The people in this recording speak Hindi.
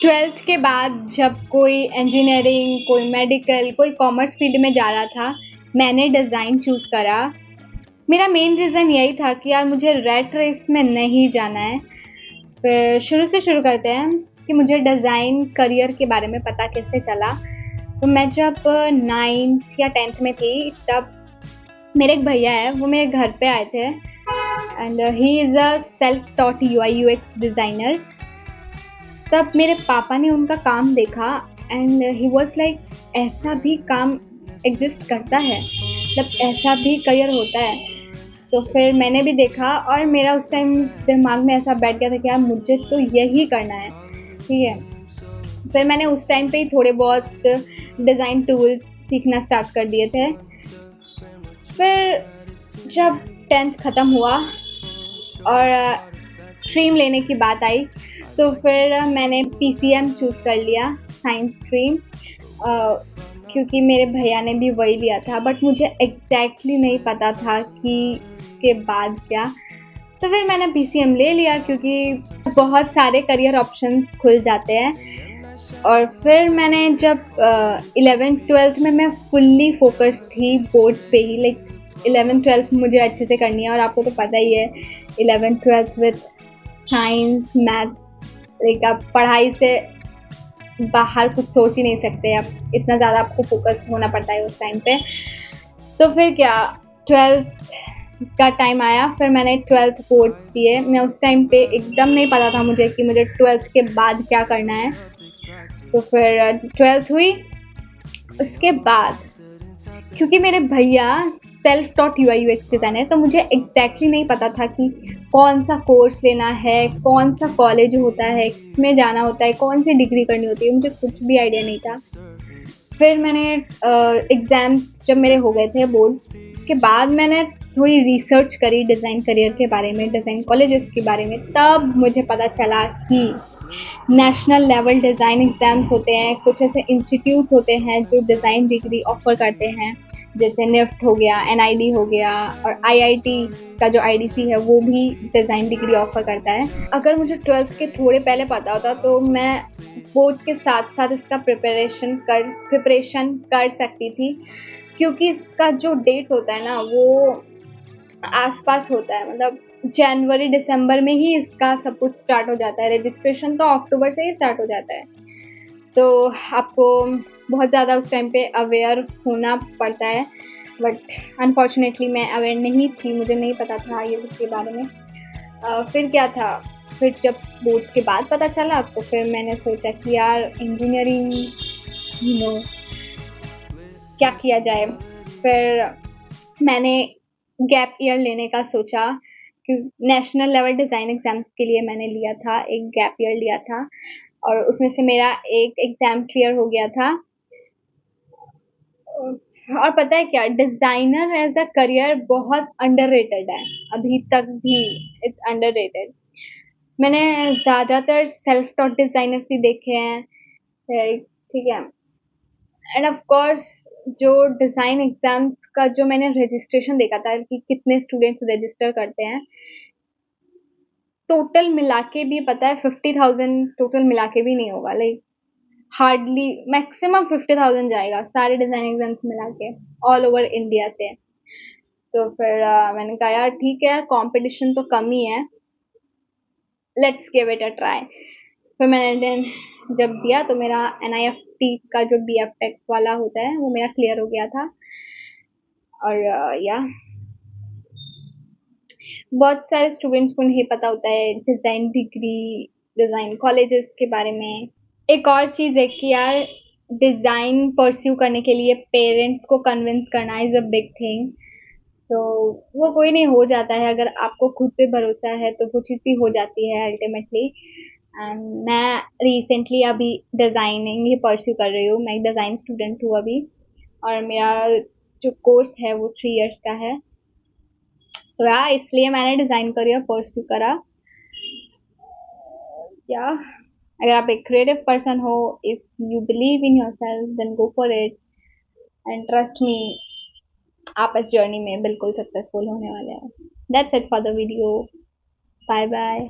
ट्वेल्थ के बाद जब कोई इंजीनियरिंग, कोई मेडिकल, कोई कॉमर्स फील्ड में जा रहा था, मैंने डिज़ाइन चूज़ करा। मेरा मेन रीज़न यही था कि यार मुझे रैट रेस में नहीं जाना है। फिर शुरू से शुरू करते हैं कि मुझे डिज़ाइन करियर के बारे में पता कैसे चला। तो मैं जब 9th या 10th में थी, तब मेरे एक भैया है, वो मेरे घर पे आए थे and he is a self taught UI UX designer. तब मेरे पापा ने उनका काम देखा एंड ही वाज लाइक, ऐसा भी काम एग्जिस्ट करता है, मतलब ऐसा भी करियर होता है। तो फिर मैंने भी देखा और मेरा उस टाइम दिमाग में ऐसा बैठ गया था कि यार मुझे तो यही करना है, ठीक है। फिर मैंने उस टाइम पे ही थोड़े बहुत डिज़ाइन टूल्स सीखना स्टार्ट कर दिए थे। फिर जब 10th ख़त्म हुआ और स्ट्रीम लेने की बात आई, तो फिर मैंने पीसीएम चूज़ कर लिया, साइंस स्ट्रीम, क्योंकि मेरे भैया ने भी वही लिया था, बट मुझे एग्जैक्टली नहीं पता था कि उसके बाद क्या। तो फिर मैंने पीसीएम ले लिया क्योंकि बहुत सारे करियर ऑप्शंस खुल जाते हैं। और फिर मैंने जब 11th-12th में मैं फुल्ली फोकस थी बोर्ड्स पे ही, लाइक 11th-12th मुझे अच्छे से करनी है और आपको तो पता ही है 11th-12th with science math, like आप पढ़ाई से बाहर कुछ सोच ही नहीं सकते, आप इतना ज़्यादा आपको फोकस होना पड़ता है उस टाइम पे। तो फिर क्या, 12th का टाइम आया, फिर मैंने 12th बोर्ड्स दिए। मैं उस टाइम पे एकदम नहीं पता था मुझे कि मुझे 12th के बाद क्या करना है। तो फिर 12th हुई, उसके बाद क्योंकि मेरे भैया self taught UI UX designer, तो मुझे एग्जैक्टली नहीं पता था कि कौन सा कोर्स लेना है, कौन सा कॉलेज होता है, किसमें जाना होता है, कौन सी डिग्री करनी होती है, मुझे कुछ भी आइडिया नहीं था। फिर मैंने एग्ज़ाम जब मेरे हो गए थे बोर्ड, उसके बाद मैंने थोड़ी रिसर्च करी डिज़ाइन करियर के बारे में, डिज़ाइन कॉलेजेस के बारे में। तब मुझे पता चला कि नेशनल लेवल डिज़ाइन एग्ज़ाम्स होते हैं, कुछ ऐसे इंस्टीट्यूट होते हैं जो डिज़ाइन डिग्री ऑफ़र करते हैं, जैसे निफ्ट हो गया, एनआईडी हो गया, और आईआईटी का जो आईडीसी है वो भी डिज़ाइन डिग्री ऑफ़र करता है। अगर मुझे 12th के थोड़े पहले पता होता तो मैं बोर्ड के साथ-साथ इसका प्रिपरेशन कर सकती थी, क्योंकि इसका जो डेट्स होता है ना वो आस-पास होता है, मतलब जनवरी-दिसंबर में ही इसका सब कुछ स्टार्ट हो जाता है। रजिस्ट्रेशन तो अक्टूबर से ही स्टार्ट हो जाता है। तो आपको बहुत ज़्यादा उस टाइम पे अवेयर होना पड़ता है, बट अनफॉर्चुनेटली मैं अवेयर नहीं थी, मुझे नहीं पता था ये इसके बारे में। फिर क्या था, फिर जब बोर्ड के बाद पता चला तो फिर मैंने सोचा कि यार इंजीनियरिंग, यू नो, क्या किया जाए। फिर मैंने गैप ईयर लेने का सोचा कि नेशनल लेवल डिज़ाइन एग्ज़ाम्स के लिए मैंने लिया था, एक गैप ईयर लिया था और उसमें से मेरा एक एग्ज़ाम क्लियर हो गया था। और पता है क्या, डिज़ाइनर एज़ अ करियर बहुत अंडररेटेड है, अभी तक भी इट्स अंडररेटेड। मैंने ज़्यादातर सेल्फ टॉट डिज़ाइनर्स ही देखे हैं, ठीक है। एंड ऑफ कोर्स जो डिज़ाइन एग्ज़ाम्स का जो मैंने रजिस्ट्रेशन देखा था कि कितने स्टूडेंट्स रजिस्टर करते हैं, टोटल मिला के भी पता है 50,000 टोटल मिला के भी नहीं होगा, लाइक हार्डली मैक्सिमम 50,000 जाएगा सारे डिज़ाइन एग्ज़ाम्स मिला के, ऑल ओवर इंडिया से। तो फिर मैंने कहा यार ठीक है यार, कॉम्पिटिशन तो कम ही है, let's give it a try. फिर मैंने जब दिया तो मेरा एनआईएफटी का जो बीएफ टेक वाला होता है वो मेरा क्लियर हो गया था। और या बहुत सारे स्टूडेंट्स को नहीं पता होता है डिज़ाइन डिग्री, डिज़ाइन कॉलेजेस के बारे में। एक और चीज़ है कि यार डिज़ाइन परस्यू करने के लिए पेरेंट्स को कन्विंस करना इज़ अ बिग थिंग। तो वो कोई नहीं, हो जाता है, अगर आपको खुद पे भरोसा है तो वो चीज़ भी हो जाती है अल्टीमेटली। एंड मैं रिसेंटली अभी डिज़ाइनिंग ही परस्यू कर रही हूँ, मैं एक डिज़ाइन स्टूडेंट हूँ अभी, और मेरा जो कोर्स है वो 3 इयर्स का है। तो या इसलिए मैंने डिज़ाइन करियर परस्यू करा। या अगर आप एक क्रिएटिव पर्सन हो, if you believe in yourself then go for it, and trust me, आप इस जर्नी में बिल्कुल सक्सेसफुल होने वाले हैं। That's it for the video. Bye bye.